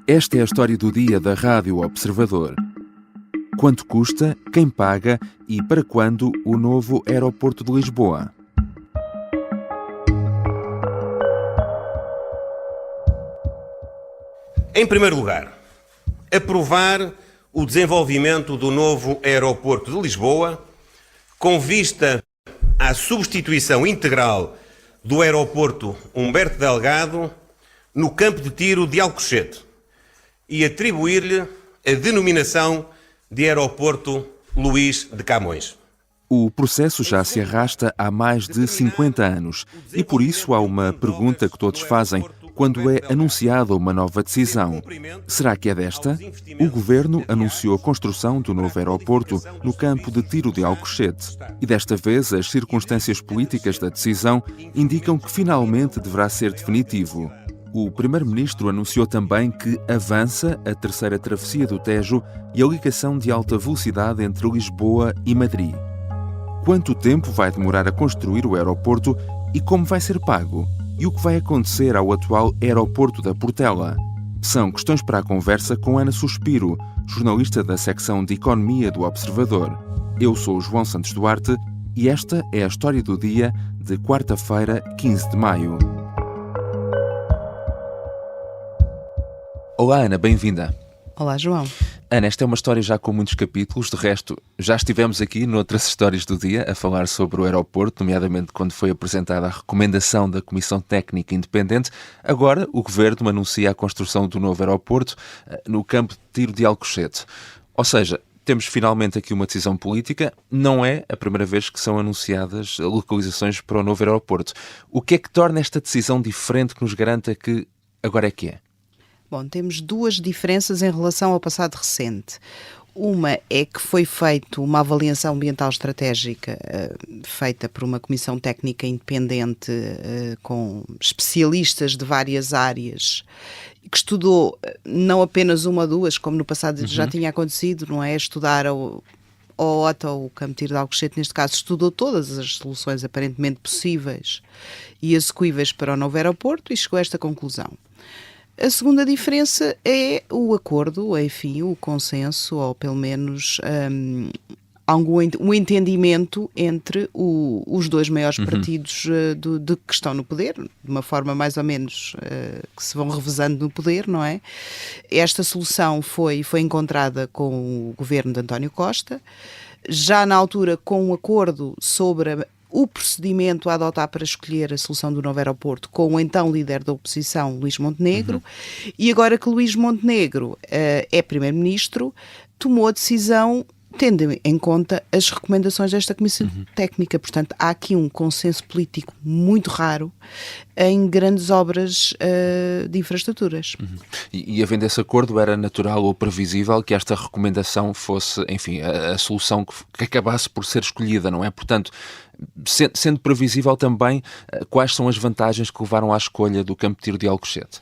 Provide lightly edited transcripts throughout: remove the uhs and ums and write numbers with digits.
Esta é a história do dia da Rádio Observador. Quanto custa, quem paga e para quando o novo aeroporto de Lisboa? Em primeiro lugar, aprovar o desenvolvimento do novo aeroporto de Lisboa com vista à substituição integral do aeroporto Humberto Delgado no campo de tiro de Alcochete e atribuir-lhe a denominação de Aeroporto Luís de Camões. O processo já se arrasta há mais de 50 anos e por isso há uma pergunta que todos fazem quando é anunciada uma nova decisão. Será que é desta? O Governo anunciou a construção do novo aeroporto no campo de tiro de Alcochete e desta vez as circunstâncias políticas da decisão indicam que finalmente deverá ser definitivo. O Primeiro-Ministro anunciou também que avança a terceira travessia do Tejo e a ligação de alta velocidade entre Lisboa e Madrid. Quanto tempo vai demorar a construir o aeroporto e como vai ser pago? E o que vai acontecer ao atual aeroporto da Portela? São questões para a conversa com Ana Suspiro, jornalista da secção de Economia do Observador. Eu sou o João Santos Duarte e esta é a história do dia de quarta-feira, 15 de maio. Olá Ana, bem-vinda. Olá João. Ana, esta é uma história já com muitos capítulos, de resto já estivemos aqui noutras histórias do dia a falar sobre o aeroporto, nomeadamente quando foi apresentada a recomendação da Comissão Técnica Independente. Agora o Governo anuncia a construção do novo aeroporto no campo de tiro de Alcochete. Ou seja, temos finalmente aqui uma decisão política, não é a primeira vez que são anunciadas localizações para o novo aeroporto. O que é que torna esta decisão diferente que nos garanta que agora é que é? Bom, temos duas diferenças em relação ao passado recente. Uma é que foi feita uma avaliação ambiental estratégica feita por uma comissão técnica independente com especialistas de várias áreas que estudou não apenas uma ou duas, como no passado já tinha acontecido, não é? Estudar o OTA, o campo de tiro de Alcochete, neste caso, estudou todas as soluções aparentemente possíveis e execuíveis para o novo aeroporto e chegou a esta conclusão. A segunda diferença é o acordo, enfim, o consenso, ou pelo menos um entendimento entre os dois maiores partidos que estão no poder, de uma forma mais ou menos que se vão revezando no poder, não é? Esta solução foi encontrada com o governo de António Costa, já na altura com um acordo sobre o procedimento a adotar para escolher a solução do novo aeroporto com o então líder da oposição, Luís Montenegro, e agora que Luís Montenegro é primeiro-ministro, tomou a decisão tendo em conta as recomendações desta comissão técnica. Portanto, há aqui um consenso político muito raro em grandes obras de infraestruturas. E havendo esse acordo, era natural ou previsível que esta recomendação fosse, enfim, a solução que acabasse por ser escolhida, não é? Portanto, sendo previsível também, quais são as vantagens que levaram à escolha do campo de tiro de Alcochete?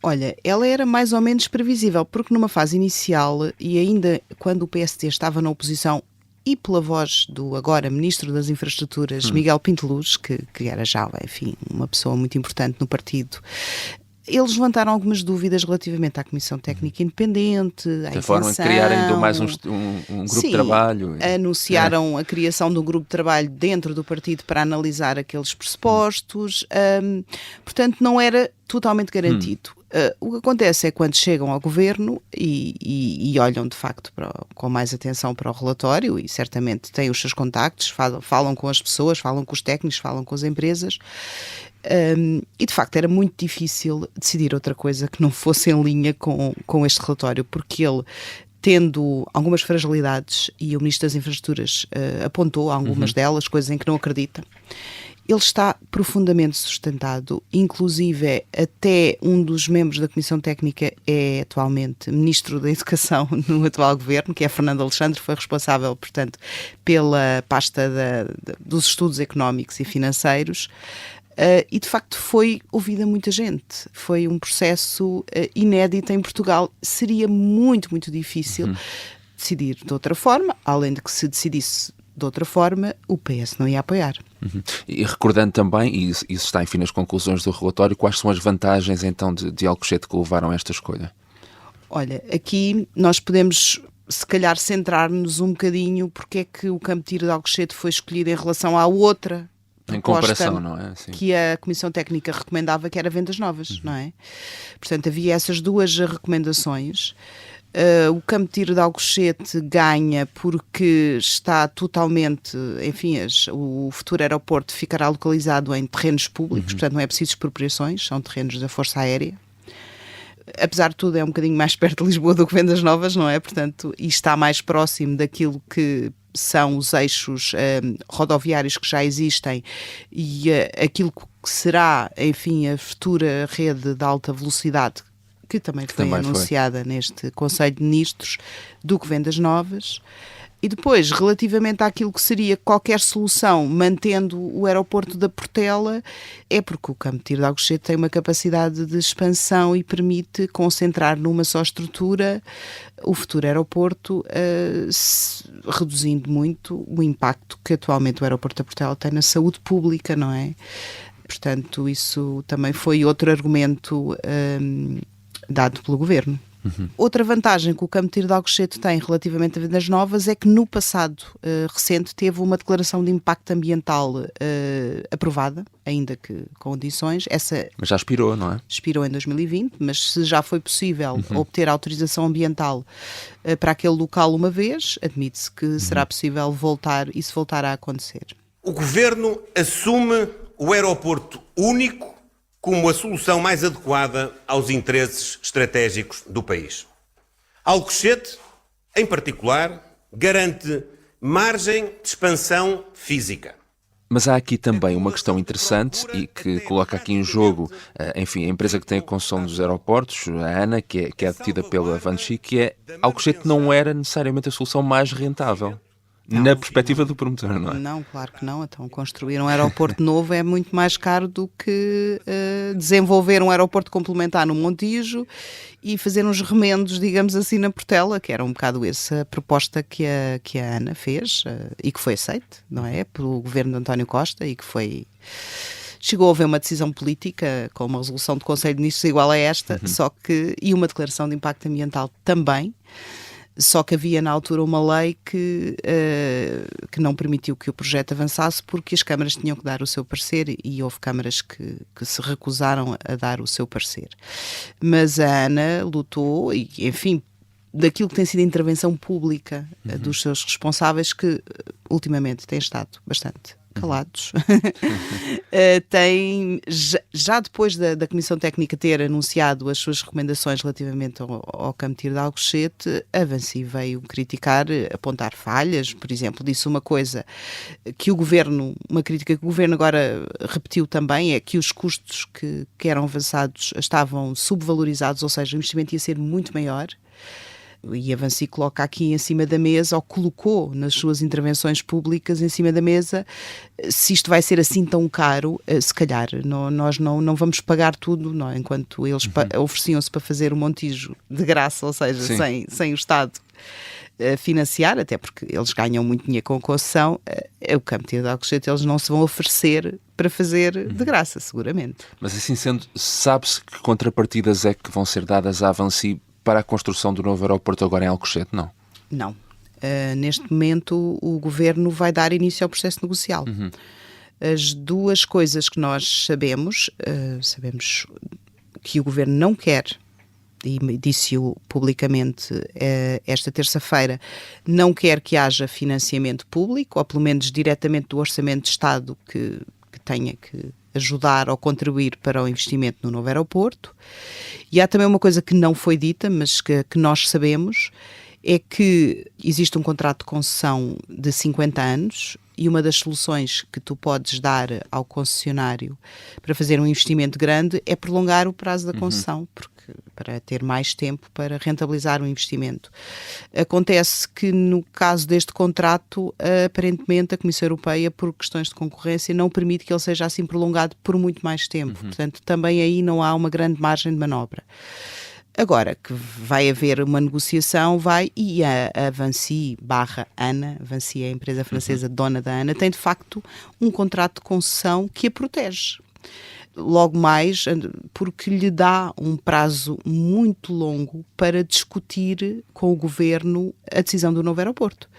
Olha, ela era mais ou menos previsível, porque numa fase inicial, e ainda quando o PSD estava na oposição, e pela voz do agora Ministro das Infraestruturas, Miguel Pinteluz, que era já, enfim, uma pessoa muito importante no partido, eles levantaram algumas dúvidas relativamente à Comissão Técnica Independente, à de forma a criar ainda mais um grupo de trabalho. Anunciaram a criação de um grupo de trabalho dentro do partido para analisar aqueles pressupostos, portanto não era totalmente garantido. O que acontece é que quando chegam ao governo e olham de facto com mais atenção para o relatório e certamente têm os seus contactos, falam com as pessoas, falam com os técnicos, falam com as empresas, e de facto era muito difícil decidir outra coisa que não fosse em linha com este relatório, porque ele, tendo algumas fragilidades, e o Ministro das Infraestruturas apontou algumas delas, coisas em que não acredita, ele está profundamente sustentado, inclusive até um dos membros da Comissão Técnica é atualmente Ministro da Educação no atual Governo, que é Fernando Alexandre, foi responsável, portanto, pela pasta dos estudos económicos e financeiros, e de facto foi ouvida muita gente. Foi um processo inédito em Portugal. Seria muito, muito difícil decidir de outra forma, além de que se decidisse de outra forma, o PS não ia apoiar. E recordando também, e isso está enfim nas conclusões do relatório, quais são as vantagens então de Alcochete que levaram a esta escolha? Olha, aqui nós podemos se calhar centrar-nos um bocadinho porque é que o Campo de Tiro de Alcochete foi escolhido em relação à outra em comparação, não é? Sim. Que a Comissão Técnica recomendava, que era vendas novas, não é? Portanto, havia essas duas recomendações. O Campo de Tiro de Alcochete ganha porque está totalmente, enfim, o futuro aeroporto ficará localizado em terrenos públicos, portanto não é preciso expropriações, são terrenos da Força Aérea. Apesar de tudo, é um bocadinho mais perto de Lisboa do que Vendas Novas, não é? Portanto, e está mais próximo daquilo que são os eixos rodoviários que já existem e aquilo que será, enfim, a futura rede de alta velocidade, que também foi anunciada neste Conselho de Ministros, do que Vendas Novas. E depois, relativamente àquilo que seria qualquer solução, mantendo o aeroporto da Portela, é porque o Campo de Tiro de Alcochete tem uma capacidade de expansão e permite concentrar numa só estrutura o futuro aeroporto, reduzindo muito o impacto que atualmente o aeroporto da Portela tem na saúde pública, não é? Portanto, isso também foi outro argumento dado pelo Governo. Outra vantagem que o Campo de Tiro de Alcochete tem relativamente a Vendas Novas é que no passado recente teve uma declaração de impacto ambiental aprovada, ainda que com condições. Mas já expirou, não é? Expirou em 2020, mas se já foi possível obter autorização ambiental para aquele local uma vez, admite-se que será possível voltar a acontecer. O Governo assume o aeroporto único como a solução mais adequada aos interesses estratégicos do país. Alcochete, em particular, garante margem de expansão física. Mas há aqui também uma questão interessante e que coloca aqui em jogo, enfim, a empresa que tem a concessão dos aeroportos, a ANA, que é detida pela Vinci, que é Alcochete não era necessariamente a solução mais rentável. Não, na perspectiva do promotor, não é? Não, claro que não. Então, construir um aeroporto novo é muito mais caro do que desenvolver um aeroporto complementar no Montijo e fazer uns remendos, digamos assim, na Portela, que era um bocado essa proposta que a ANA fez e que foi aceita, não é? Pelo governo de António Costa e que foi... Chegou a haver uma decisão política com uma resolução do Conselho de Ministros igual a esta, e uma declaração de impacto ambiental também. Só que havia na altura uma lei que não permitiu que o projeto avançasse porque as câmaras tinham que dar o seu parecer e houve câmaras que se recusaram a dar o seu parecer. Mas a ANA lutou e, enfim, daquilo que tem sido a intervenção pública dos seus responsáveis, que ultimamente têm estado bastante calados, tem, já depois da Comissão Técnica ter anunciado as suas recomendações relativamente ao Campo de Tiro de Alcochete, a Vinci veio criticar, apontar falhas, por exemplo, disse uma coisa que uma crítica que o Governo agora repetiu também, é que os custos que eram avançados estavam subvalorizados, ou seja, o investimento ia ser muito maior. E a Vinci coloca aqui em cima da mesa, ou colocou nas suas intervenções públicas em cima da mesa, se isto vai ser assim tão caro, se calhar nós não vamos pagar tudo, não, enquanto eles ofereciam-se para fazer o Montijo de graça, ou seja, sem o Estado financiar, até porque eles ganham muito dinheiro com a concessão, o Campo de Tiro de Alcochete eles não se vão oferecer para fazer de graça, seguramente. Mas assim sendo, sabe-se que contrapartidas é que vão ser dadas à Vinci para a construção do novo aeroporto agora em Alcochete, não? Não. Neste momento o Governo vai dar início ao processo negocial. As duas coisas que nós sabemos que o Governo não quer, e disse-o publicamente esta terça-feira, não quer que haja financiamento público, ou pelo menos diretamente do Orçamento de Estado que tenha que ajudar ou contribuir para o investimento no novo aeroporto. E há também uma coisa que não foi dita, mas que nós sabemos, é que existe um contrato de concessão de 50 anos e uma das soluções que tu podes dar ao concessionário para fazer um investimento grande é prolongar o prazo da concessão, para ter mais tempo para rentabilizar o investimento. Acontece que no caso deste contrato, aparentemente a Comissão Europeia, por questões de concorrência, não permite que ele seja assim prolongado por muito mais tempo. Portanto, também aí não há uma grande margem de manobra. Agora, que vai haver uma negociação, e a Vinci/ANA, Vinci é a empresa francesa dona da ANA, tem de facto um contrato de concessão que a protege. Logo mais, porque lhe dá um prazo muito longo para discutir com o governo a decisão do novo aeroporto.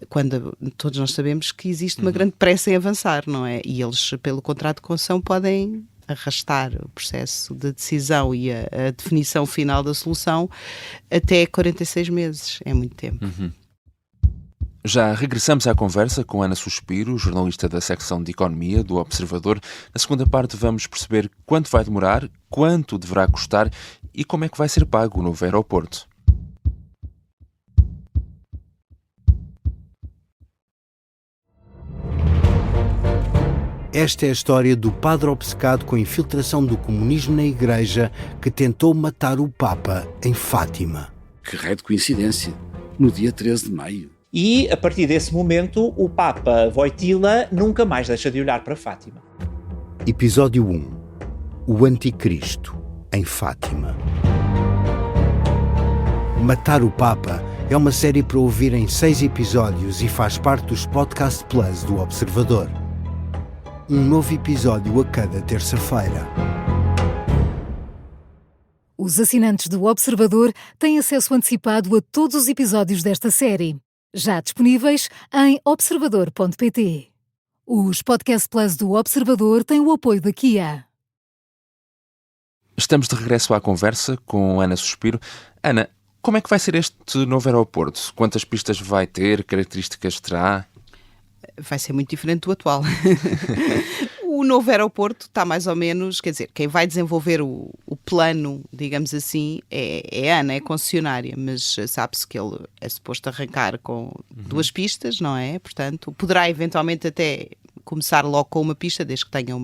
Quando todos nós sabemos que existe uma grande pressa em avançar, não é? E eles, pelo contrato de concessão, podem arrastar o processo de decisão e a definição final da solução até 46 meses. É muito tempo. Já regressamos à conversa com Ana Suspiro, jornalista da secção de Economia do Observador. Na segunda parte vamos perceber quanto vai demorar, quanto deverá custar e como é que vai ser pago o novo aeroporto. Esta é a história do padre obcecado com a infiltração do comunismo na Igreja que tentou matar o Papa em Fátima. Que raio de coincidência, no dia 13 de maio. E, a partir desse momento, o Papa Wojtyła nunca mais deixa de olhar para Fátima. Episódio 1. O Anticristo, em Fátima. Matar o Papa é uma série para ouvir em 6 episódios e faz parte dos Podcast Plus do Observador. Um novo episódio a cada terça-feira. Os assinantes do Observador têm acesso antecipado a todos os episódios desta série, já disponíveis em observador.pt. Os Podcast Plus do Observador têm o apoio da Kia. Estamos de regresso à conversa com Ana Suspiro. Ana, como é que vai ser este novo aeroporto? Quantas pistas vai ter? Características terá? Vai ser muito diferente do atual. O novo aeroporto está mais ou menos, quer dizer, quem vai desenvolver o plano, digamos assim, é a ANA, é a concessionária, mas sabe-se que ele é suposto arrancar com 2 pistas, não é? Portanto, poderá eventualmente até começar logo com uma pista, desde que tenha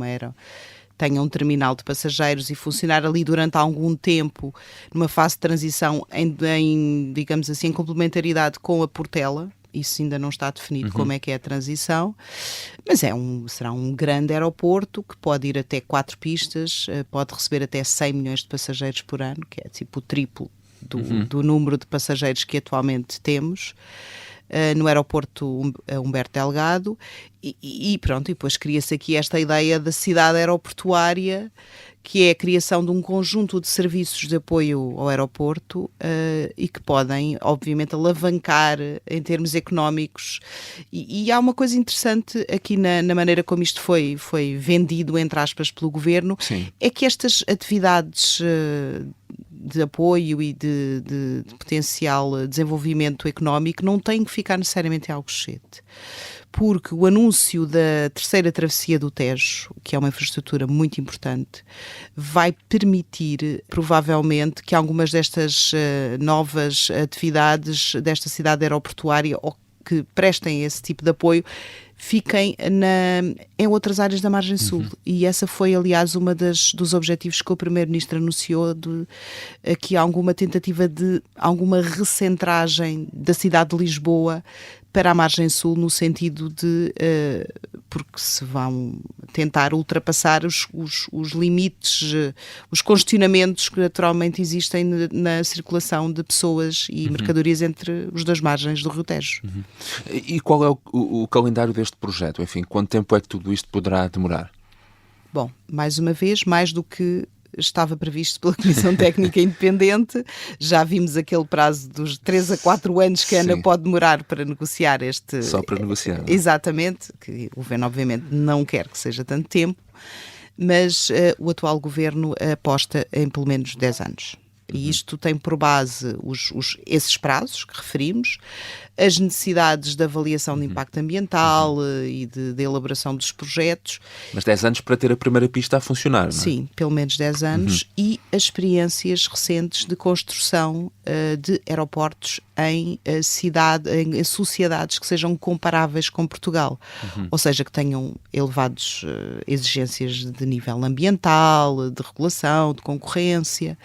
um terminal de passageiros e funcionar ali durante algum tempo, numa fase de transição, digamos assim, em complementaridade com a Portela. Isso ainda não está definido como é que é a transição, mas será um grande aeroporto que pode ir até 4 pistas, pode receber até 100 milhões de passageiros por ano, que é tipo o triplo do número de passageiros que atualmente temos. No aeroporto Humberto Delgado e pronto, e depois cria-se aqui esta ideia da cidade aeroportuária, que é a criação de um conjunto de serviços de apoio ao aeroporto e que podem, obviamente, alavancar em termos económicos. E há uma coisa interessante aqui na maneira como isto foi vendido, entre aspas, pelo governo. Sim. É que estas atividades de apoio e de potencial desenvolvimento económico não têm que ficar necessariamente em Alcochete, porque o anúncio da terceira travessia do Tejo, que é uma infraestrutura muito importante, vai permitir, provavelmente, que algumas destas novas atividades desta cidade aeroportuária ou que prestem esse tipo de apoio fiquem em outras áreas da margem sul. E essa foi, aliás, dos objetivos que o Primeiro-Ministro anunciou, aqui alguma tentativa de alguma recentragem da cidade de Lisboa para a margem sul, no sentido de porque se vão tentar ultrapassar os limites, os congestionamentos que naturalmente existem na circulação de pessoas e mercadorias entre os 2 margens do Rio Tejo. E qual é o calendário deste projeto? Enfim, quanto tempo é que tudo isto poderá demorar? Bom, mais uma vez, mais do que estava previsto pela Comissão Técnica Independente, já vimos aquele prazo dos 3 a 4 anos que a ANA pode demorar para negociar este... Só para negociar. Não é? Exatamente, que o governo obviamente não quer que seja tanto tempo, mas o atual governo aposta em pelo menos 10 anos. E isto tem por base esses prazos que referimos, as necessidades de avaliação de impacto ambiental e de elaboração dos projetos. Mas 10 anos para ter a primeira pista a funcionar, não é? Sim, pelo menos 10 anos. E as experiências recentes de construção de aeroportos em sociedades que sejam comparáveis com Portugal. Ou seja, que tenham elevadas exigências de nível ambiental, de regulação, de concorrência.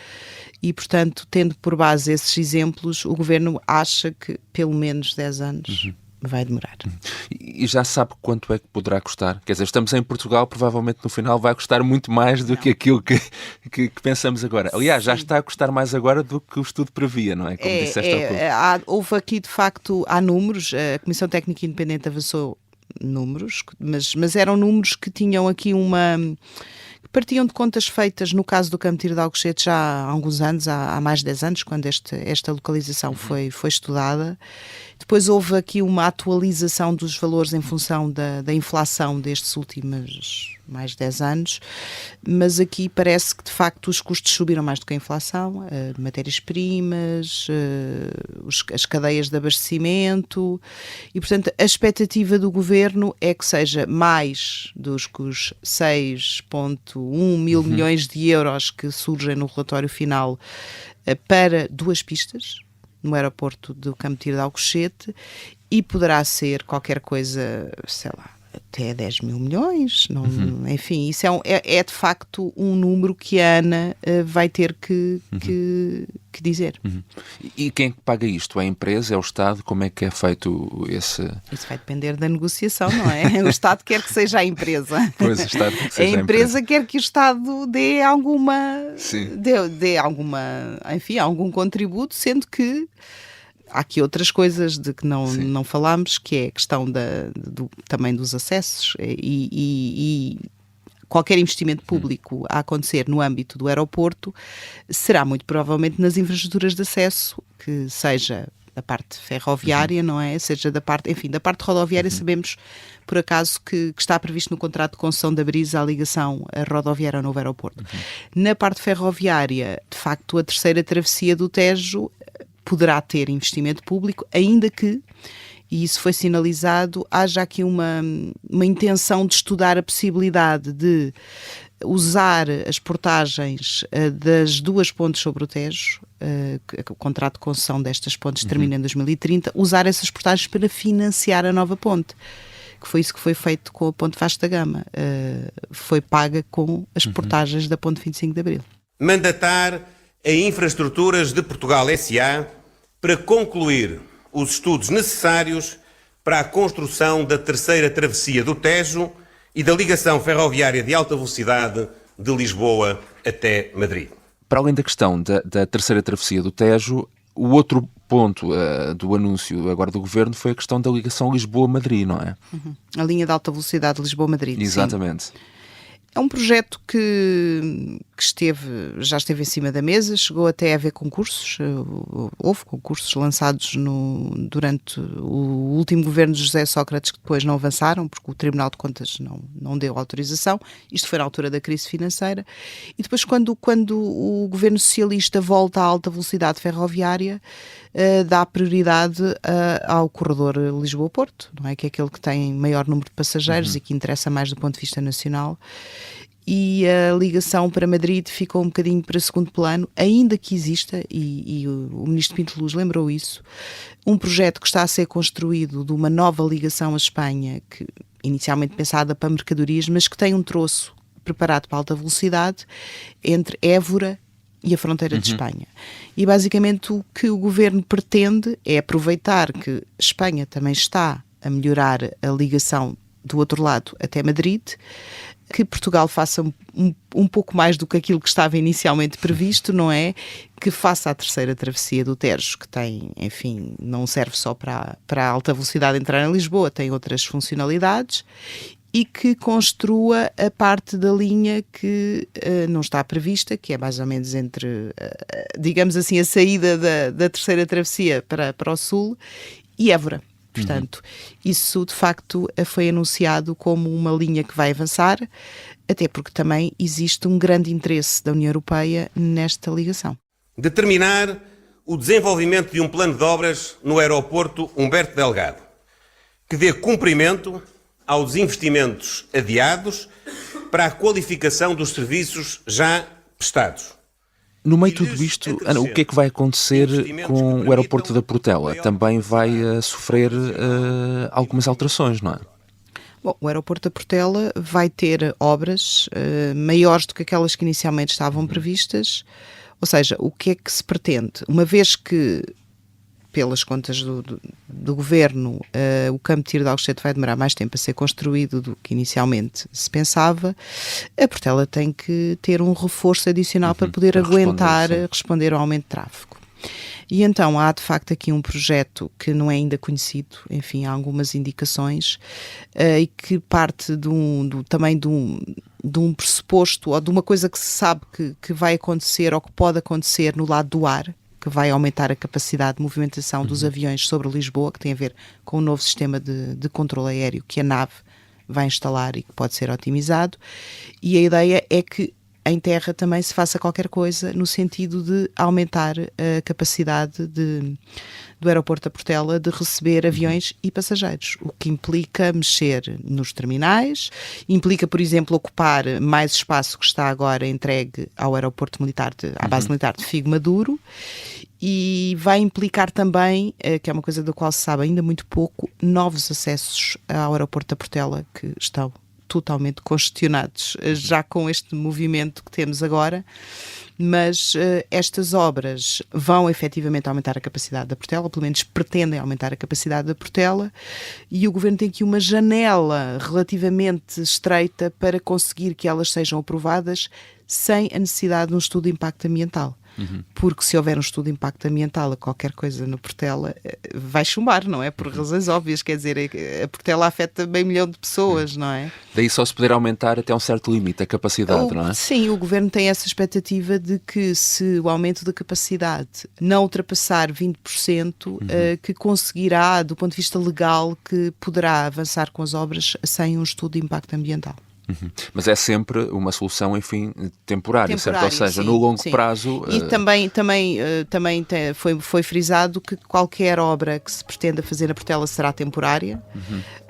E, portanto, tendo por base esses exemplos, o Governo acha que pelo menos 10 anos vai demorar. E já sabe quanto é que poderá custar? Quer dizer, estamos em Portugal, provavelmente no final vai custar muito mais do que aquilo que pensamos agora. Aliás, já está a custar mais agora do que o estudo previa, não é? Como disseste há pouco. Houve aqui, de facto, há números, a Comissão Técnica Independente avançou números, mas eram números que tinham aqui partiam de contas feitas no caso do Campo de Tiro de Alcochete já há alguns anos, há mais de 10 anos, quando esta localização foi estudada. Depois houve aqui uma atualização dos valores em função da inflação destes últimos mais de 10 anos, mas aqui parece que de facto os custos subiram mais do que a inflação, matérias-primas, as cadeias de abastecimento, e portanto a expectativa do Governo é que seja mais dos que os 6,1 mil milhões de euros que surgem no relatório final para 2 pistas no aeroporto do Campo de Tiro de Alcochete, e poderá ser qualquer coisa, sei lá, até 10 mil milhões, enfim, isso é de facto um número que a ANA vai ter que dizer. E quem é que paga isto? É a empresa? É o Estado? Como é que é feito esse... Isso vai depender da negociação, não é? O Estado quer que seja a empresa. Pois, o Estado quer que seja a empresa quer que o Estado dê alguma... Sim. Dê alguma... Enfim, algum contributo, sendo que há aqui outras coisas de que não falámos, que é a questão também dos acessos e qualquer investimento público a acontecer no âmbito do aeroporto será muito provavelmente nas infraestruturas de acesso, que seja da parte ferroviária, não é? Seja da parte rodoviária, sabemos por acaso que está previsto no contrato de concessão da Brisa a ligação rodoviária ao novo aeroporto. Na parte ferroviária, de facto, a terceira travessia do Tejo poderá ter investimento público, ainda que, e isso foi sinalizado, haja aqui uma intenção de estudar a possibilidade de usar as portagens das 2 pontes sobre o Tejo, o contrato de concessão destas pontes termina em 2030, usar essas portagens para financiar a nova ponte. Que foi isso que foi feito com a ponte Vasco da Gama. Foi paga com as portagens da ponte 25 de Abril. Mandatar a Infraestruturas de Portugal S.A. para concluir os estudos necessários para a construção da terceira travessia do Tejo e da ligação ferroviária de alta velocidade de Lisboa até Madrid. Para além da questão da terceira travessia do Tejo, o outro ponto do anúncio agora do Governo foi a questão da ligação Lisboa-Madrid, não é? A linha de alta velocidade de Lisboa-Madrid. Exatamente. Sim. É um projeto que já esteve em cima da mesa, chegou até a haver concursos, houve concursos lançados durante o último governo de José Sócrates, que depois não avançaram, porque o Tribunal de Contas não deu autorização. Isto foi na altura da crise financeira. E depois, quando o governo socialista volta à alta velocidade ferroviária, dá prioridade ao corredor Lisboa-Porto, não é? Que é aquele que tem maior número de passageiros e que interessa mais do ponto de vista nacional. E a ligação para Madrid ficou um bocadinho para segundo plano, ainda que exista, e o Ministro Pinto Luz lembrou isso, um projeto que está a ser construído de uma nova ligação à Espanha, que inicialmente pensada para mercadorias, mas que tem um troço preparado para alta velocidade entre Évora e a fronteira de Espanha. E basicamente o que o Governo pretende é aproveitar que Espanha também está a melhorar a ligação do outro lado até Madrid, que Portugal faça um pouco mais do que aquilo que estava inicialmente previsto, não é? Que faça a terceira travessia do Tejo, que tem, enfim, não serve só para a alta velocidade entrar em Lisboa, tem outras funcionalidades, e que construa a parte da linha que não está prevista, que é mais ou menos entre, digamos assim, a saída da terceira travessia para o sul e Évora. Portanto, isso de facto foi anunciado como uma linha que vai avançar, até porque também existe um grande interesse da União Europeia nesta ligação. Determinar o desenvolvimento de um plano de obras no aeroporto Humberto Delgado, que dê cumprimento aos investimentos adiados para a qualificação dos serviços já prestados. No meio de tudo isto, Ana, o que é que vai acontecer com o aeroporto da Portela? Também vai sofrer algumas alterações, não é? Bom, o aeroporto da Portela vai ter obras maiores do que aquelas que inicialmente estavam previstas. Ou seja, o que é que se pretende? Uma vez que pelas contas do governo, o campo de tiro de Alcochete vai demorar mais tempo a ser construído do que inicialmente se pensava, a Portela tem que ter um reforço adicional para poder aguentar, responder ao aumento de tráfego. E então há de facto aqui um projeto que não é ainda conhecido, enfim, há algumas indicações, e que parte também de um pressuposto ou de uma coisa que se sabe que vai acontecer ou que pode acontecer no lado do ar, que vai aumentar a capacidade de movimentação dos aviões sobre Lisboa, que tem a ver com o novo sistema de controle aéreo que a nave vai instalar e que pode ser otimizado. E a ideia é que em terra também se faça qualquer coisa no sentido de aumentar a capacidade do aeroporto da Portela de receber aviões e passageiros, o que implica mexer nos terminais, implica, por exemplo, ocupar mais espaço que está agora entregue ao aeroporto militar, à base militar de Figo Maduro, e vai implicar também, que é uma coisa da qual se sabe ainda muito pouco, novos acessos ao aeroporto da Portela que estão totalmente congestionados já com este movimento que temos agora, mas estas obras vão efetivamente aumentar a capacidade da Portela, pelo menos pretendem aumentar a capacidade da Portela, e o Governo tem aqui uma janela relativamente estreita para conseguir que elas sejam aprovadas sem a necessidade de um estudo de impacto ambiental. Porque se houver um estudo de impacto ambiental a qualquer coisa no Portela, vai chumbar, não é? Por razões óbvias, quer dizer, a Portela afeta meio milhão de pessoas, não é? Daí só se poder aumentar até um certo limite a capacidade, não é? Sim, o Governo tem essa expectativa de que se o aumento da capacidade não ultrapassar 20%, que conseguirá, do ponto de vista legal, que poderá avançar com as obras sem um estudo de impacto ambiental. Mas é sempre uma solução, enfim, temporária, certo? Ou seja, sim, no longo sim. prazo... E também foi frisado que qualquer obra que se pretenda fazer na Portela será temporária,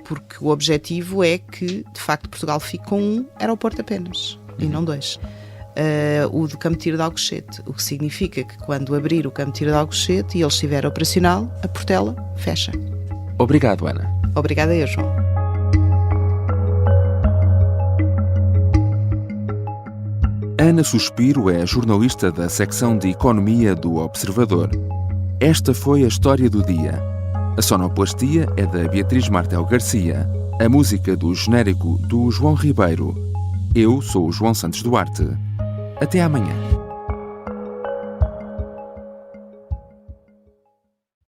porque o objetivo é que, de facto, Portugal fique com um aeroporto apenas, e não dois. O do campo de tiro de Alcochete, o que significa que quando abrir o campo de tiro de Alcochete e ele estiver operacional, a Portela fecha. Obrigado, Ana. Obrigada eu, João. Ana Suspiro é jornalista da secção de Economia do Observador. Esta foi a história do dia. A sonoplastia é da Beatriz Martel Garcia. A música do genérico do João Ribeiro. Eu sou o João Santos Duarte. Até amanhã.